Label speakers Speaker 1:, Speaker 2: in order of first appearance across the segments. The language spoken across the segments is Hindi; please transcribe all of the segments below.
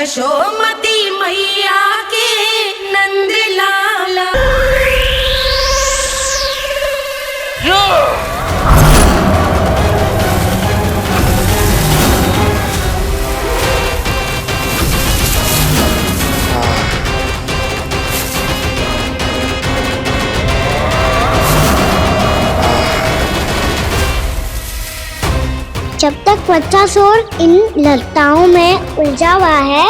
Speaker 1: यशोमती मैया के नंद लाला।
Speaker 2: जब तक बच्चासुर इन लताओं में उलझा हुआ है,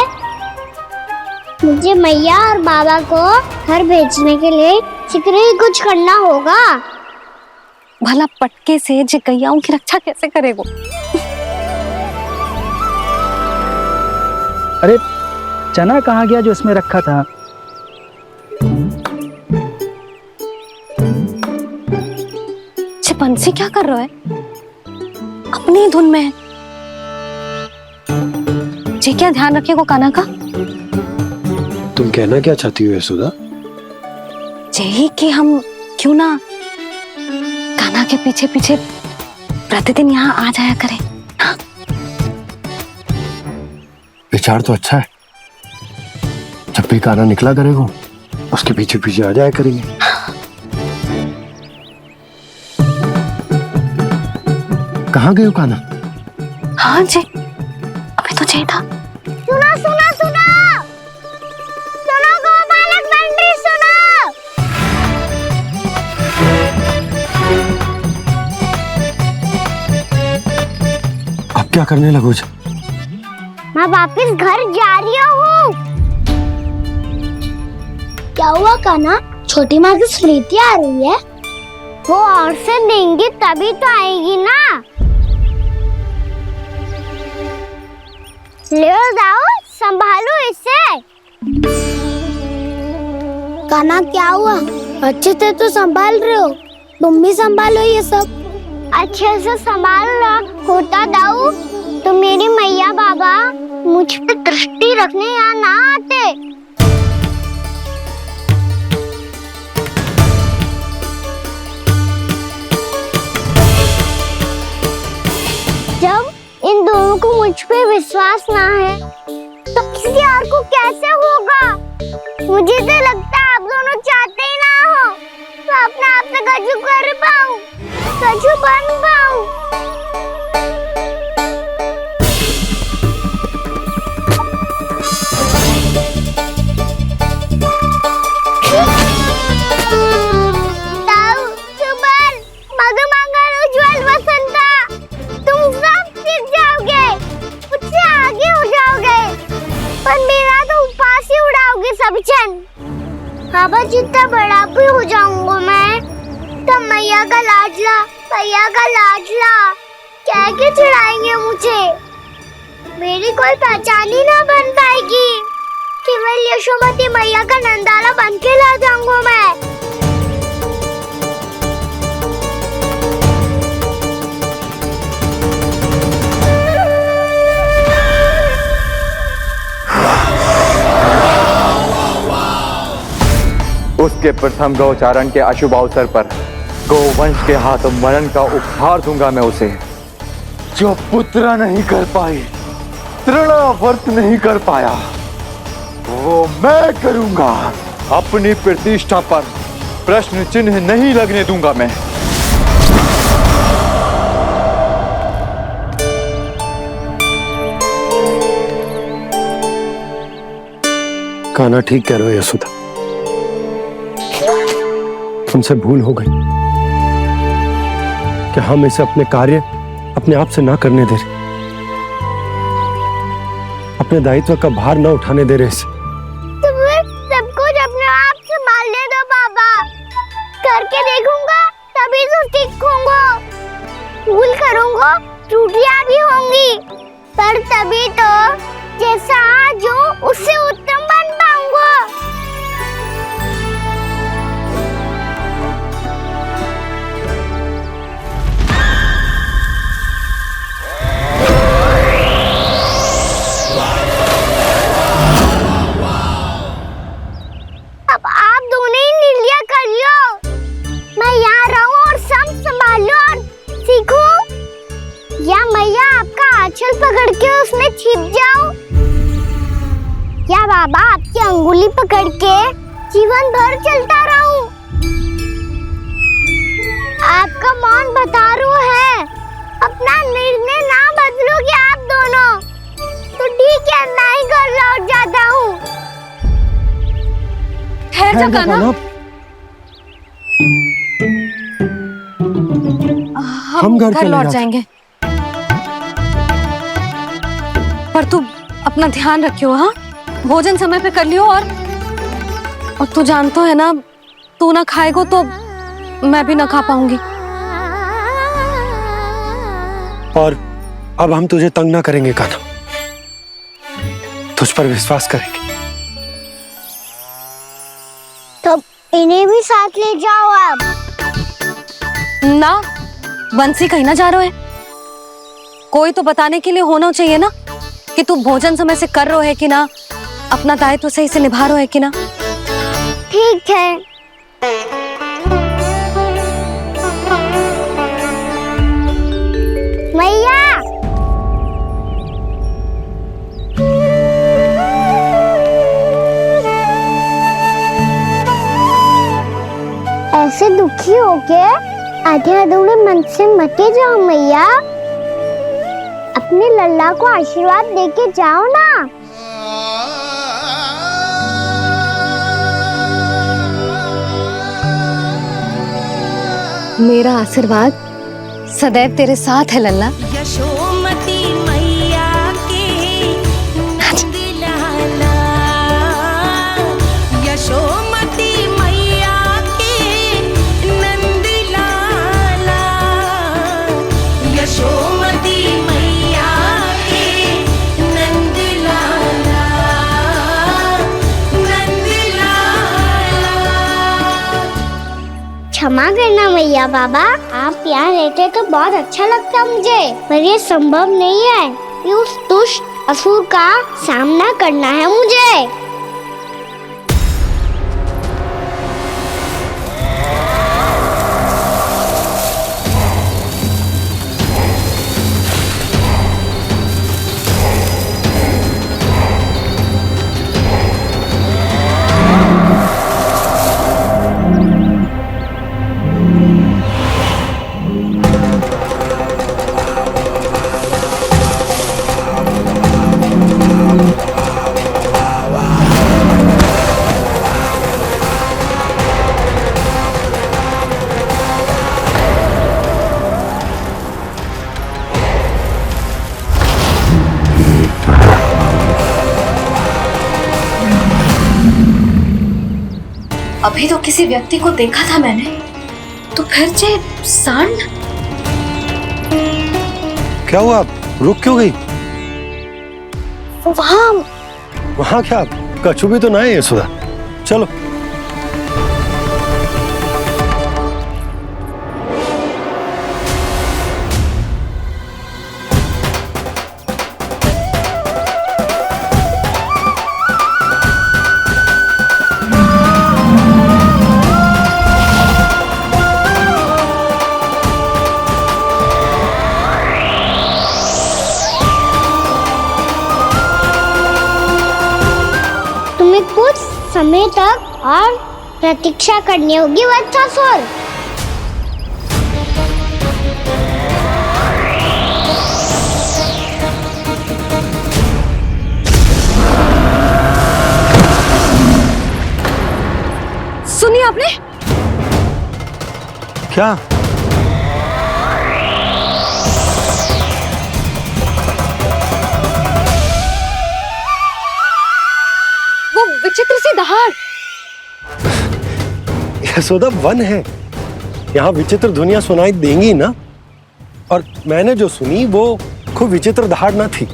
Speaker 2: मुझे मैया और बाबा को घर भेजने के लिए शीघ्र ही कुछ करना होगा।
Speaker 3: भला पटके से जिगैयाओं की रक्षा कैसे करेगो?
Speaker 4: अरे चना कहाँ गया जो इसमें रखा था?
Speaker 3: बंसी क्या कर रहा है? अपनी धुन में है। जी क्या ध्यान रखिएगो कान्हा का।
Speaker 5: तुम कहना क्या चाहती हो यशोदा?
Speaker 3: यही कि हम क्यों ना कान्हा के पीछे पीछे प्रतिदिन यहाँ आ जाया करें। हाँ?
Speaker 5: विचार तो अच्छा है। जब भी कान्हा निकला करेगा उसके पीछे पीछे आ जाया करेंगे। कहाँ गए हो कान्हा?
Speaker 3: हाँ जी, अभी तो चाहिए था।
Speaker 2: सुनो सुनो सुनो सुनो गोपालक बंटी सुनो।
Speaker 5: अब क्या करने लगोगे?
Speaker 2: मैं वापस घर जा रही हूँ। क्या हुआ कान्हा? छोटी माँ की स्मृति आ रही है। वो और से देंगी तभी तो आएगी ना। ले जाओ, संभालो इसे। कान्हा क्या हुआ? अच्छे से तो संभाल रहे हो, तुम भी संभालो ये सब। अच्छे से संभालना होता दाऊ तो मेरी मैया बाबा मुझ पे दृष्टि रखने यहाँ ना आते। जब इन दोनों को मुझ पे विश्वास ना है तो किसी और को कैसे होगा? मुझे तो लगता है आप दोनों चाहते ही ना हो तो अपने आप से गजू कर पाऊं, गजू बन पाऊं। बाबा जितना बड़ा भी हो जाऊंगा मैं तो मैया का लाडला, भैया का लाडला क्या के चिढ़ाएंगे मुझे। मेरी कोई पहचान ही ना बन पाएगी। केवल यशोमती मैया का नंदाला बन के ला जाऊंगा मैं।
Speaker 6: उसके प्रथम गौचारण के अशुभ अवसर पर गोवंश के हाथों मरण का उपहार दूंगा मैं उसे। जो पुत्र नहीं कर पाई, तृणावर्त नहीं कर पाया, वो मैं करूंगा। अपनी प्रतिष्ठा पर प्रश्न चिन्ह नहीं लगने दूंगा मैं।
Speaker 5: कान्हा ठीक कह रहे हो यशोदा, तुमसे भूल हो गई कि हम इसे अपने कार्य अपने आप से ना करने दे रहे, अपने दायित्व का भार ना उठाने दे रहे इसे।
Speaker 2: सब कुछ अपने आप से संभालने दो बाबा, करके देखूंगा तभी तो सीखूंगा। भूल करूंगा, त्रुटियां भी होंगी, पर तभी तो जैसा आज हूं उससे उत्तम बन पाऊंगा। अब आप दोनों ही निर्णय कर लो, मैं यहाँ रहूं और सब संभालूं और सीखूं, या मैया आपका आंचल पकड़ के उसमें छिप जाऊं। बाबा आपकी अंगुली पकड़ के जीवन भर चलता रहूं। आपका मौन बतारू है, अपना निर्णय ना बदलोगे आप दोनों तो ठीक है, मैं ही घर लौट जाता हूँ।
Speaker 3: ठहर जा कान्हा, हम घर लौट जाएंगे, पर तू अपना ध्यान रखियो। हाँ, भोजन समय पे कर लियो। और तू जानतो है ना, तू ना खाएगो तो मैं भी ना खा पाऊंगी।
Speaker 5: और अब हम तुझे तंग ना करेंगे कान्हा, तुझ पर विश्वास करेंगे।
Speaker 2: तो इन्हें भी साथ ले जाओ अब।
Speaker 3: ना, बंसी कहीं ना जा रहे है, कोई तो बताने के लिए होना चाहिए ना कि तू भोजन समय से कर रहा है कि ना, अपना दायित्व सही से निभा रहा है कि ना।
Speaker 2: ठीक है। मैया, ऐसे दुखी हो के आधे अधूरे मन से मत जाओ मैया, अपने लल्ला को आशीर्वाद देके जाओ ना।
Speaker 3: मेरा आशीर्वाद सदैव तेरे साथ है लल्ला।
Speaker 1: यशोमती मैया के नंद लाला, यशोमती मैया के नंद लाला, यशोमती मैया के नंद लाला, नंद लाला।
Speaker 2: क्षमा करना मैया बाबा, आप यहाँ रहते तो बहुत अच्छा लगता मुझे, पर ये संभव नहीं है, ये उस दुष्ट असुर का सामना करना है मुझे।
Speaker 3: अभी तो किसी व्यक्ति को देखा था मैंने, तो फिर जे सांड।
Speaker 5: क्या हुआ, रुक क्यों गई?
Speaker 3: वहाँ
Speaker 5: क्या कछु भी तो ना है यशोदा, चलो।
Speaker 2: कुछ समय तक और प्रतीक्षा करनी होगी वत्सासुर।
Speaker 3: सुनिए आपने
Speaker 5: क्या?
Speaker 3: वो विचित्र सी दहाड़।
Speaker 5: यशोदा, वन है, यहाँ विचित्र ध्वनियां सुनाई देंगी ना। और मैंने जो सुनी वो खूब विचित्र दहाड़ ना थी,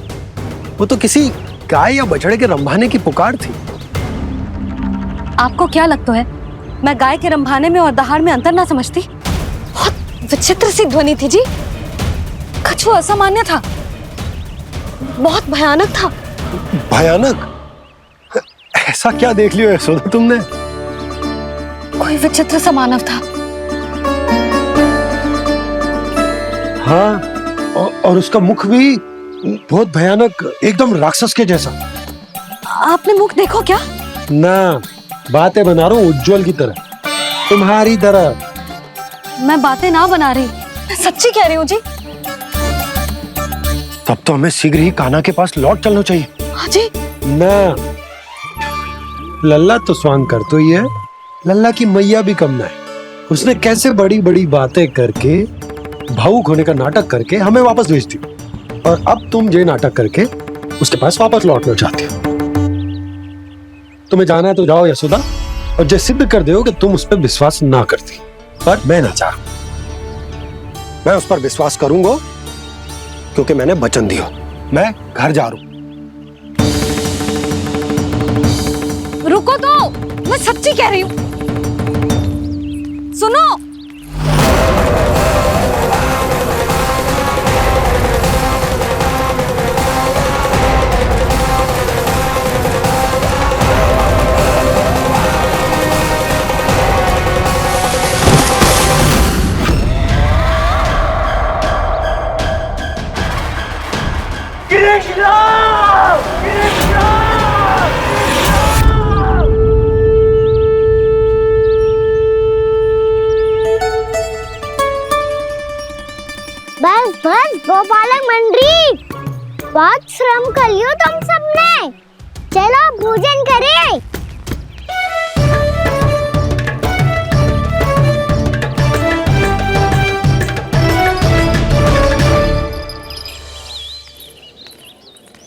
Speaker 5: वो तो किसी गाय या बछड़े के रंभाने की पुकार थी।
Speaker 3: आपको क्या लगता है मैं गाय के रंभाने में और दहाड़ में अंतर ना समझती? बहुत विचित्र सी ध्वनि थी जी, कछु असामान्य था, बहुत भयानक था।
Speaker 5: भयानक? ऐसा क्या देख लियो यशोदा तुमने?
Speaker 3: कोई विचित्र सा मानव था।
Speaker 5: हाँ, और उसका मुख भी बहुत भयानक, एकदम राक्षस के जैसा।
Speaker 3: आपने मुख देखो क्या?
Speaker 5: ना, बातें बना रहा हूँ उज्जवल की तरह, तुम्हारी तरह।
Speaker 3: मैं बातें ना बना रही, मैं सच्ची कह रही हूँ जी।
Speaker 5: तब तो हमें शीघ्र ही कान्हा के पास लौट चलना चाहिए।
Speaker 3: हाँ जी।
Speaker 5: ना, लल्ला तो स्वांग कर तो ही है, लल्ला की मैया भी कम ना है। उसने कैसे बड़ी बड़ी बातें करके, भावुक होने का नाटक करके हमें वापस भेज दी, और अब तुम ये नाटक करके उसके पास वापस लौटना चाहती हो। तुम्हें जाना है तो जाओ यशोदा, और जो सिद्ध कर दो कि तुम उस पर विश्वास ना करती। पर मैं ना चाहूं, मैं उस पर विश्वास करूंगा क्योंकि मैंने वचन दिया। मैं घर जा रहा हूं।
Speaker 3: रुको तो, मैं सच्ची कह रही हूँ। सुनो,
Speaker 2: बस बस गोपालक मंडली, बहुत श्रम कर लियो तुम सबने। चलो भोजन करें।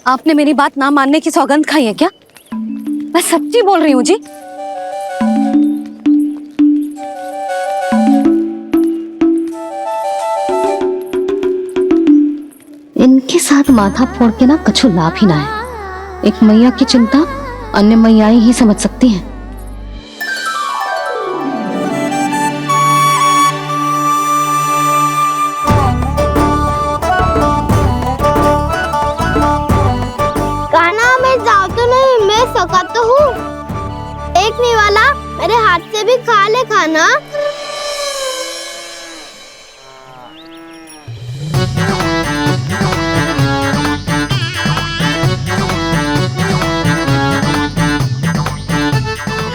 Speaker 3: आपने मेरी बात ना मानने की सौगंध खाई है क्या? मैं सच्ची बोल रही हूँ जी। इनके साथ माथा फोड़ के ना कछु लाभ ही ना है। एक मैया की चिंता अन्य मैयाएं ही समझ सकती हैं।
Speaker 2: कान्हा मैं जाऊँ तो नहीं, मैं सका तो हूँ। एक नहीं वाला मेरे हाथ से भी खा ले खाना।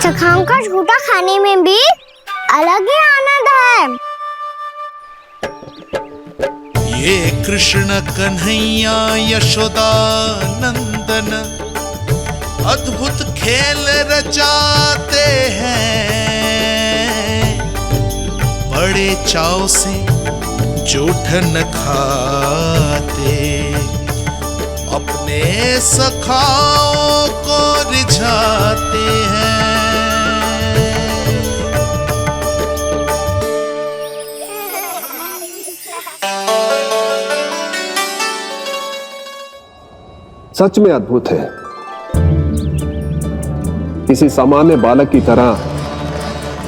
Speaker 2: चखाओं का झूठा खाने में भी अलग ही आनंद है।
Speaker 7: ये कृष्ण कन्हैया यशोदा नंदन अद्भुत खेल रचाते हैं, बड़े चाव से जूठन खाते, अपने सखाओं को रिझाते हैं।
Speaker 8: सच में अद्भुत है। किसी सामान्य बालक की तरह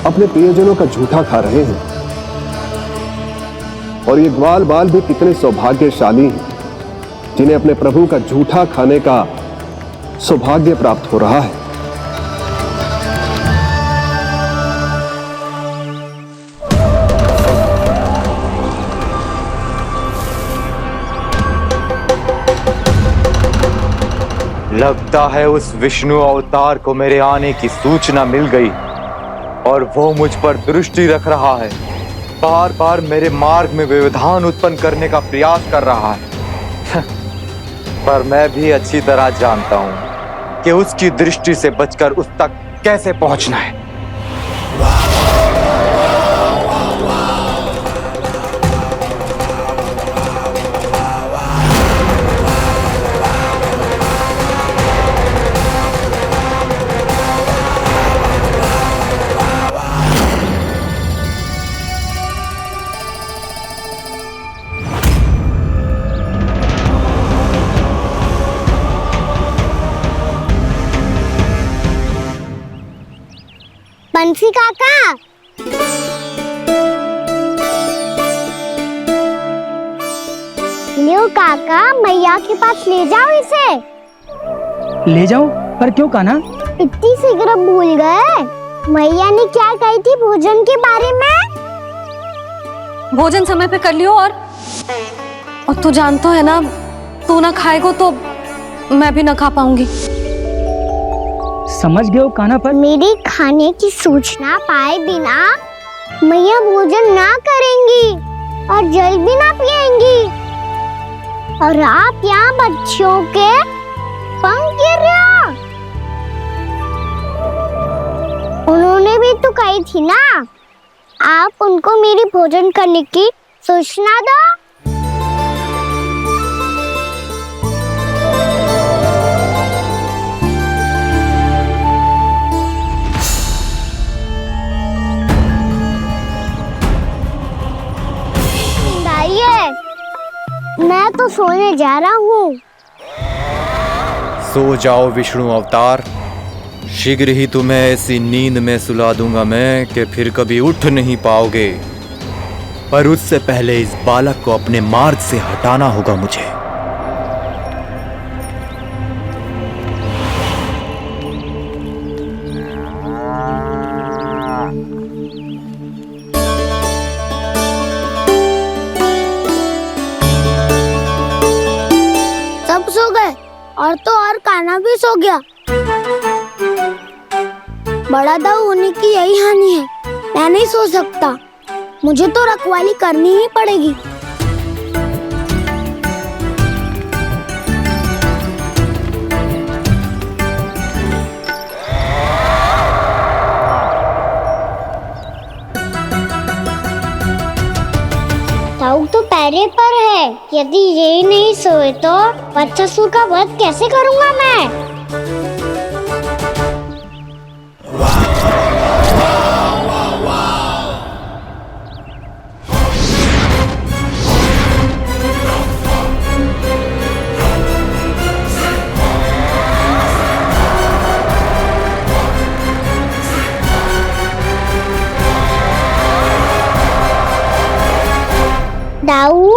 Speaker 8: अपने प्रियजनों का झूठा खा रहे हैं, और ये ग्वाल बाल भी कितने सौभाग्यशाली हैं जिन्हें अपने प्रभु का झूठा खाने का सौभाग्य प्राप्त हो रहा है।
Speaker 6: लगता है उस विष्णु अवतार को मेरे आने की सूचना मिल गई और वो मुझ पर दृष्टि रख रहा है। बार बार मेरे मार्ग में व्यवधान उत्पन्न करने का प्रयास कर रहा है। पर मैं भी अच्छी तरह जानता हूं कि उसकी दृष्टि से बचकर उस तक कैसे पहुंचना है।
Speaker 2: बंसी काका, लियो काका, मैया के पास ले जाओ इसे।
Speaker 4: ले जाओ? पर क्यों कान्हा?
Speaker 2: इतनी शीघ्र भूल गए? मैया ने क्या कही थी भोजन के बारे में?
Speaker 3: भोजन समय पे कर लियो, और तू जानता है ना, तू ना खाएगा तो मैं भी ना खा पाऊंगी।
Speaker 4: समझ गए हो कान्हा पर?
Speaker 2: मेरी खाने की सूचना पाए बिना मैया भोजन ना करेंगी और जल भी ना पिएंगी। और आप यहाँ बच्चों के पंख गिर रहे हो। उन्होंने भी तो कही थी ना, आप उनको मेरी भोजन करने की सूचना दो। मैं तो सोने जा रहा हूँ।
Speaker 6: सो जाओ विष्णु अवतार, शीघ्र ही तुम्हें ऐसी नींद में सुला दूंगा मैं कि फिर कभी उठ नहीं पाओगे। पर उससे पहले इस बालक को अपने मार्ग से हटाना होगा मुझे।
Speaker 2: सब सो गए और तो और कान्हा भी सो गया। बड़ा दाऊ होने की यही हानि है, मैं नहीं सो सकता। मुझे तो रखवाली करनी ही पड़ेगी। दाऊ तो पहले पर है, यदि ये नहीं सोए तो बच्चासुर का वध कैसे करूंगा मैं? दाऊ,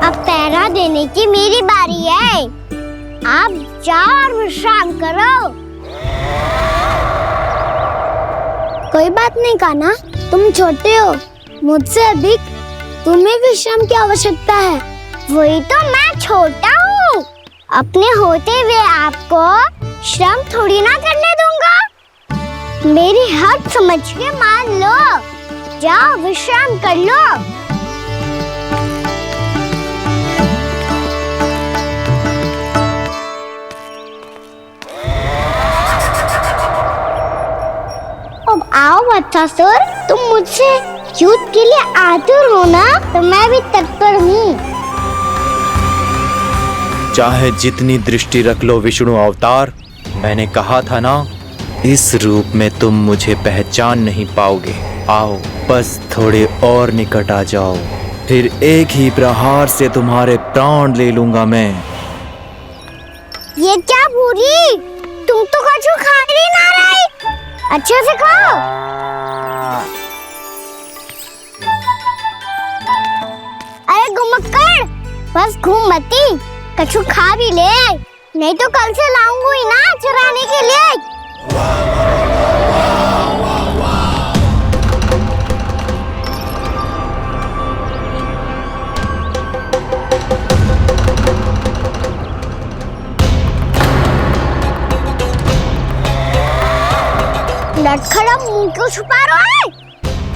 Speaker 2: अब पहरा देने की मेरी बारी है। आप जाओ और विश्राम करो। कोई बात नहीं कान्हा, तुम छोटे हो, मुझसे अधिक तुम्हें विश्राम की आवश्यकता है। वही तो मैं छोटा हूँ, अपने होते हुए आपको श्रम थोड़ी ना करने दूंगा। मेरी हद समझ के मान लो, जाओ विश्राम कर लो। अब आओ बच्चासुर, तुम मुझसे युद्ध के लिए आतुर हो ना, तो मैं भी तत्पर हूँ।
Speaker 6: चाहे जितनी दृष्टि रख लो विष्णु अवतार, मैंने कहा था ना, इस रूप में तुम मुझे पहचान नहीं पाओगे। आओ बस थोड़े और निकट आ जाओ, फिर एक ही प्रहार से तुम्हारे प्राण ले लूंगा मैं।
Speaker 2: ये क्या भूरी, तुम तो कछु खा ही ना रही, अच्छे से खाओ। अरे घुमक्कड़, बस घूम मती, कछु खा भी ले, नहीं तो कल से लाऊंगी ना चराने के लिए। लटखड़ा मुंह क्यों छुपा रहा है?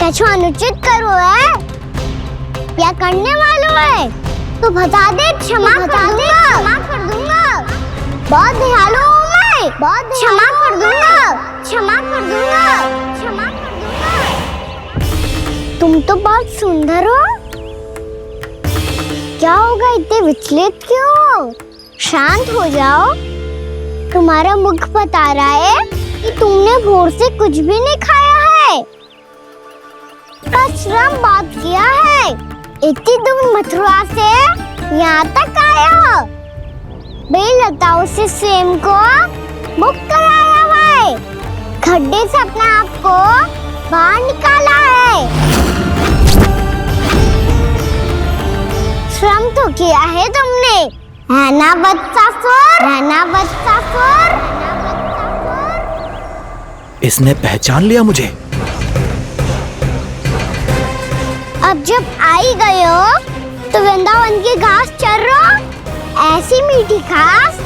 Speaker 2: कछु अनुचित करो है या करने वालों है तो बता दे, क्षमा कर दूंगा। बहुत दयालु हूँ मैं, बहुत क्षमा कर दूंगा। तुम तो बहुत सुंदर हो, क्या होगा इतने विचलित क्यों हो? शांत हो जाओ, तुम्हारा मुख बता रहा है कि तुमने भोर से कुछ भी नहीं खाया है, श्रम बात किया है, इतनी दूर मथुरा से यहाँ तक आया हो, बेलताओं से स्वयं को मुक्त कराया हुआ है, खड्डे से अपने आप को बाहर निकाला है। श्रम तो किया है तुमने, है ना बच्चासुर?
Speaker 6: इसने पहचान लिया मुझे।
Speaker 2: अब जब आई गए हो तो वृंदावन की घास चर रहो, ऐसी मीठी घास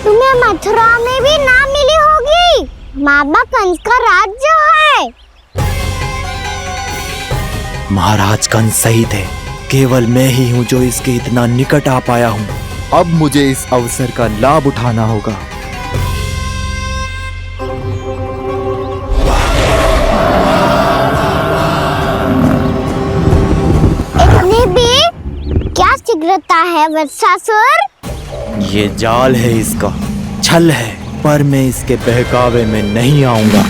Speaker 2: तुम्हें मथुरा में भी ना मिली होगी। बाबा कंस का राज्य है।
Speaker 9: महाराज कंस सही थे, केवल मैं ही हूँ जो इसके इतना निकट आ पाया हूँ। अब मुझे इस अवसर का लाभ उठाना होगा।
Speaker 2: इतनी भी क्या शीघ्रता है वत्सासुर?
Speaker 9: ये जाल है इसका, छल है, पर मैं इसके बहकावे में नहीं आऊंगा।